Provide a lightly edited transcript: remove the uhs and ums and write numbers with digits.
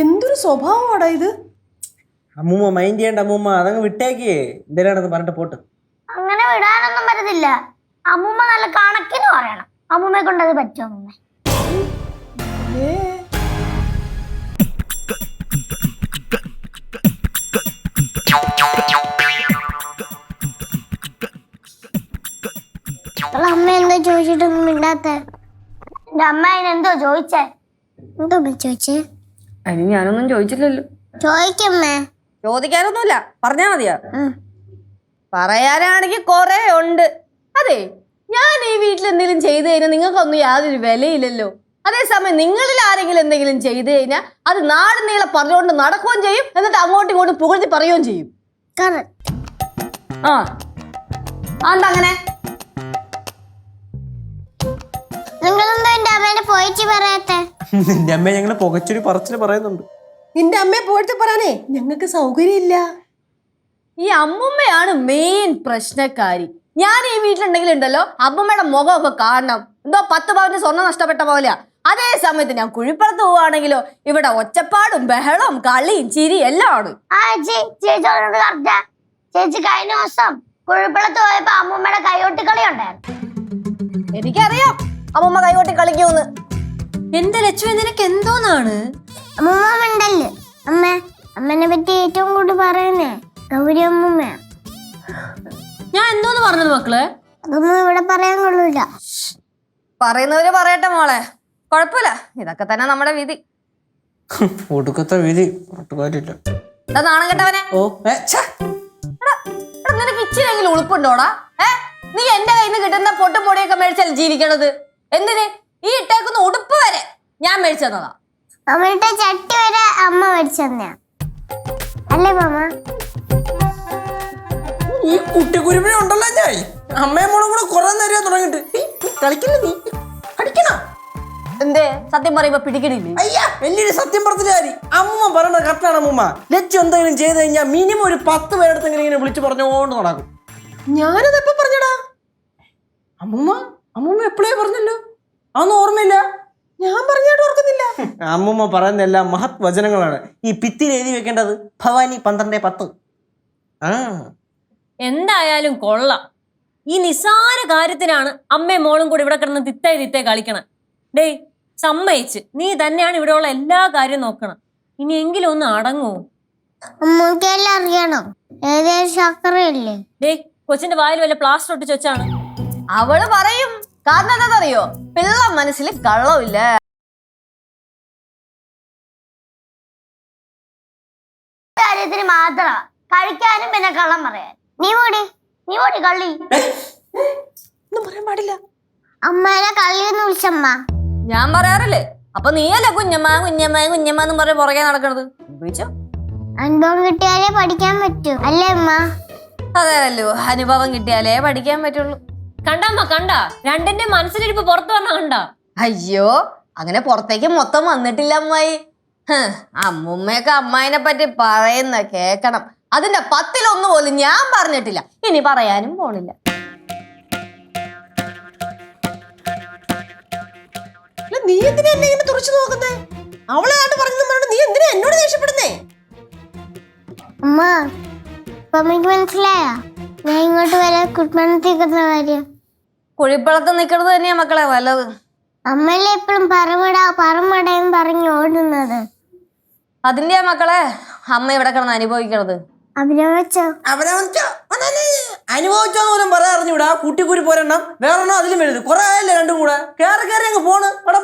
എന്തൊരു സ്വഭാവമാടാ ഇത്. അമ്മൂമ്മ മൈൻഡ് ചെയ്യണ്ട അമ്മൂമ്മ, അതങ്ങ് വിട്ടേക്ക്. എന്തിനാണെന്ന് പറഞ്ഞിട്ട് പോട്ട്. അങ്ങനെ വിടാനൊന്നും പറ്റത്തില്ല. അമ്മൂമ്മ നല്ല കണക്കിന് പറയണം. അമ്മൂമ്മയെ കൊണ്ടത് പറ്റുമോ? അമ്മൂമ്മ അമ്മ എന്തോ ചോദിച്ചിട്ടൊന്നും മിണ്ടാത്ത. എന്റെ അമ്മ അതിനെന്തോ ചോദിച്ചേ? എന്തോ ചോദിച്ചേ? അതിന് ഞാനൊന്നും ചോദിച്ചില്ലല്ലോ. ചോദിക്കമ്മേ. ചോദിക്കാനൊന്നുമില്ല, പറഞ്ഞാ മതിയാ. പറയാനാണെങ്കിൽ കൊറേ ഉണ്ട്. അതെ, ഞാൻ ഈ വീട്ടിൽ എന്തെങ്കിലും ചെയ്തു കഴിഞ്ഞാൽ നിങ്ങൾക്കൊന്നും യാതൊരു വിലയില്ലല്ലോ. അതേസമയം നിങ്ങളിൽ ആരെങ്കിലും എന്തെങ്കിലും ചെയ്തു കഴിഞ്ഞാൽ അത് നാട് നീളെ പറഞ്ഞുകൊണ്ട് നടക്കുകയും ചെയ്യും, എന്നിട്ട് അങ്ങോട്ടും ഇങ്ങോട്ടും പുകഴ്ത്തി പറയുകയും ചെയ്യും. ആ എന്താ അങ്ങനെ? നിങ്ങളെന്തോ എന്റെ അമ്മേനെ പോയിട്ട് പറയാത്തെ? നിന്റെ അമ്മ ഞങ്ങള് പുകച്ചൊരു പറച്ചില് പറയുന്നുണ്ട്. നിന്റെ അമ്മയെ പോയിട്ട് പറയാനേ ഞങ്ങൾക്ക് സൗകര്യമില്ല. ഈ അമ്മുമ്മയാണ് മെയിൻ പ്രശ്നക്കാരി. ഞാൻ ഈ വീട്ടിലുണ്ടെങ്കിലുണ്ടല്ലോ അമ്മമ്മയുടെ മുഖമൊക്കെ കാണണം. എന്തോ 10 പവന്റെ സ്വർണ്ണം നഷ്ടപ്പെട്ട പോലെയാ. അതേ സമയത്ത് ഞാൻ കുഴിപ്പുറത്ത് പോവാണെങ്കിലോ ഇവിടെ ഒച്ചപ്പാടും ബഹളവും കളിയും ചിരി എല്ലാം ആണ്. ചേച്ചി കഴിഞ്ഞ ദിവസം കുഴിപ്പുറത്ത് പോയപ്പോ അമ്മൂമ്മയുടെ കൈകൊട്ടി കളി ഉണ്ടായിരുന്നു. എനിക്കറിയാം അമ്മമ്മ കൈകൊട്ടി കളിക്കൂന്ന്. എന്റെ ലക്ഷ്മി നിനക്ക് എന്തോന്നാണ്? അമ്മൂമ്മ ഉണ്ടല്ലേ അമ്മ, അമ്മനെ പറ്റി ഏറ്റവും കൂടുതൽ പറയുന്നേ ഗൗരി അമ്മൂമ്മ. ഞാൻ എന്തോന്ന് പറഞ്ഞത് മക്കളെ? അതൊന്നും ഇവിടെ പറയാൻ കൊള്ളൂല. പറയുന്നവര് പറയട്ടെ മോളെ, കുഴപ്പമില്ല. ഇതൊക്കെ തന്നെ നമ്മുടെ വിധി. ഒടുക്കത്തെ വിധി കാര്യമില്ല. എന്താ നാണം കെട്ടവനെ? നിനക്ക് ഇച്ചിരെങ്കിലും ഉളുപ്പുണ്ടോടാ? നീ എന്റെ കയ്യിൽ നിന്ന് കിട്ടുന്ന പൊട്ടും പൊടിയൊക്കെ മേടിച്ചാൽ ജീവിക്കണത് എന്തിന്? ഈ ഇട്ടേക്കുന്ന ഉടുപ്പ് വരെ ഞാൻ മേടിച്ചു തന്നതാ. അമ്മയുടെ ചട്ടി വരെ അമ്മ മേടിച്ചു തന്നെയാ അല്ലേ മാമ? ഈ കുട്ടിക്കുരുമിനെ ഉണ്ടല്ലോ ഞാൻ അമ്മയും മോളും കൂടെ കുറെ നേരം തുടങ്ങിട്ട് കളിക്കില്ല. നീ കളിക്കണ എന്തേ? സത്യം പറയുമ്പോ പിടിക്കണില്ലേ? അയ്യാ വലിയൊരു സത്യം പറഞ്ഞാരി. അമ്മ പറയണ കറക്റ്റാണ് അമ്മൂമ്മ. ലച്ചു എന്തെങ്കിലും ചെയ്ത് കഴിഞ്ഞാൽ മിനിമം ഒരു 10 പേരെടുത്തെങ്കിലും ഇങ്ങനെ വിളിച്ചു പറഞ്ഞോണ്ട് നടക്കും. ഞാനത് എപ്പോ പറഞ്ഞടാ? അമ്മൂമ്മ എപ്പോഴേ പറഞ്ഞല്ലോ, അതൊന്നും ഓർമ്മയില്ല. ഞാൻ പറഞ്ഞായിട്ട് ഓർക്കുന്നില്ല. അമ്മൂമ്മ പറയുന്ന എല്ലാം മഹത് വചനങ്ങളാണ്. ഈ ഭിത്തിയിൽ എഴുതി വെക്കേണ്ടത് ഭവാനി 12:10. എന്തായാലും കൊള്ളാം. ഈ നിസാര കാര്യത്തിനാണ് അമ്മയും മോളും കൂടി ഇവിടെ കിടന്ന് തിത്തേ കളിക്കണം. ഡേയ് സമ്മയിച്ച്, നീ തന്നെയാണ് ഇവിടെയുള്ള എല്ലാ കാര്യവും നോക്കണം. ഇനിയെങ്കിലും ഒന്ന് അടങ്ങൂ. അമ്മക്കെല്ലാം അറിയണം. ഏകദേശം ശർക്കരയില്ലേ? ഡേയ് കൊച്ചിന്റെ വായിൽ വല്ല പ്ലാസ്റ്റർ ഒട്ടിച്ച് വെച്ചാണ്. അവള് പറയും. കാരണം എന്താണെന്നറിയോ? പിള്ള മനസ്സിൽ കള്ളമില്ല. കാര്യത്തിന് മാത്ര കഴിക്കാനും പിന്നെ കള്ളം പറയാൻ. നീ പോടി കള്ളി. ഒന്നും പറയാൻ പാടില്ല. അമ്മേനെ കള്ളിന്ന് വിളിച്ചമ്മ. ഞാൻ പറയാറില്ലേ? അപ്പൊ നീയല്ലേ കുഞ്ഞമ്മ കുഞ്ഞമ്മ കുഞ്ഞമ്മ എന്ന് പറഞ്ഞ് പുറകെ നടക്കണത്? ഉപയോഗിച്ചോ? അനുഭവം കിട്ടിയാലേ പഠിക്കാൻ പറ്റൂ അല്ലേ അമ്മ? അതെയല്ലോ, അനുഭവം കിട്ടിയാലേ പഠിക്കാൻ പറ്റുള്ളൂ. കണ്ടമ്മ കണ്ട, രണ്ടിന്റെ മനസ്സിലിരിപ്പ് പുറത്തു പറഞ്ഞ കണ്ട. അയ്യോ, അങ്ങനെ പുറത്തേക്ക് മൊത്തം വന്നിട്ടില്ല അമ്മായി. അമ്മുമ്മയൊക്കെ അമ്മായിനെ പറ്റി പറയുന്ന കേക്കണം. അതിന്റെ 10-1 പോലും ഞാൻ പറഞ്ഞിട്ടില്ല, ഇനി പറയാനും പോണില്ല. നീ എന്തിനാ എന്നെ ഇങ്ങനെ തുറച്ചു നോക്കുന്നേ? അവളെ ആട്ട് പറഞ്ഞു പറഞ്ഞിട്ട് നീ എന്തിനാ എന്നോട് ദേഷ്യപ്പെടുന്നേ? അമ്മ ഇപ്പൊ എനിക്ക് മനസ്സിലായ ഞാൻ ഇങ്ങോട്ട് വരെ കുട്ടമണത്തിക്കുന്ന കാര്യം. കുഴിപ്പളത്ത് നിൽക്കുന്നത് തന്നെയാ മക്കളെ നല്ലത്. അമ്മല്ലേ എപ്പോഴും പറമടയും പറഞ്ഞു ഓടുന്നത്. അതിന്റെയാ മക്കളെ അമ്മ ഇവിടെ കിടന്ന് അനുഭവിക്കണത്. അനുഭവിച്ചോന്ന് പോലും പറയാറിഞ്ഞൂടാ. കുട്ടിക്കുരി പോരെണ്ണം വേറെണ്ണം അതിലും വലുത് കുറെ ആയല്ലേ രണ്ടും കൂടെ. കയറി അങ്ങ് പോണ്. അവിടെ